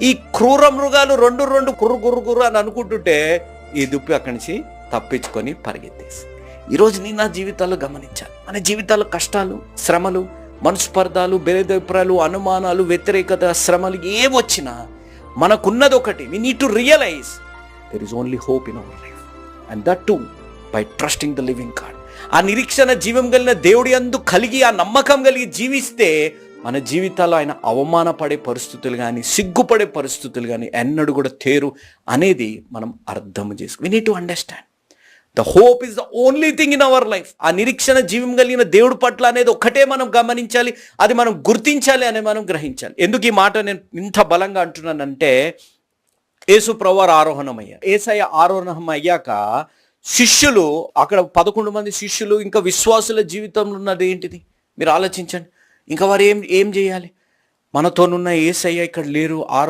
ఈ క్రూర మృగాలు రెండు రెండు కుర్రు కుర్రు కుర్రు అని అనుకుంటుంటే ఈ దుప్పి అక్కడి నుంచి తప్పించుకొని పరిగెత్తేసి. ఈరోజు నేను నా జీవితాల్లో గమనించాను, మన జీవితాల్లో కష్టాలు, శ్రమలు, మనస్పర్ధాలు, భేదాభిప్రాయాలు, అనుమానాలు, వ్యతిరేకత, శ్రమలు ఏమొచ్చినా మనకున్నది ఒకటి, we need to realize there is only hope in our life, and that too by trusting the living God. ఆ నిరీక్షణ జీవం కలిగిన దేవుడి యందు కలిగి, ఆ నమ్మకం కలిగి జీవిస్తే మన జీవితాల్లో ఆయన అవమానపడే పరిస్థితులు కానీ, సిగ్గుపడే పరిస్థితులు కానీ ఎన్నడూ కూడా తేరు అనేది మనం అర్థం చేసుకో. we need to understand the hope is the only thing in our life. ఆ నిరీక్షణ జీవం కలిగిన దేవుడి పట్ల అనేది ఒకటే మనం గమనించాలి, అది మనం గుర్తించాలి అని మనం గ్రహించాలి. ఎందుకు ఈ మాట నేను ఇంత బలంగా అంటున్నానంటే, యేసు ప్రభువారు ఆరోహణమయ్యారు. యేసయ్య ఆరోహణం అయ్యాక శిష్యులు, అక్కడ 11 మంది శిష్యులు, ఇంకా విశ్వాసుల జీవితంలో ఉన్నది ఏంటిది మీరు ఆలోచించండి. ఇంకా వారు ఏం చేయాలి? మనతోనున్న యేసయ్య ఇక్కడ లేరు,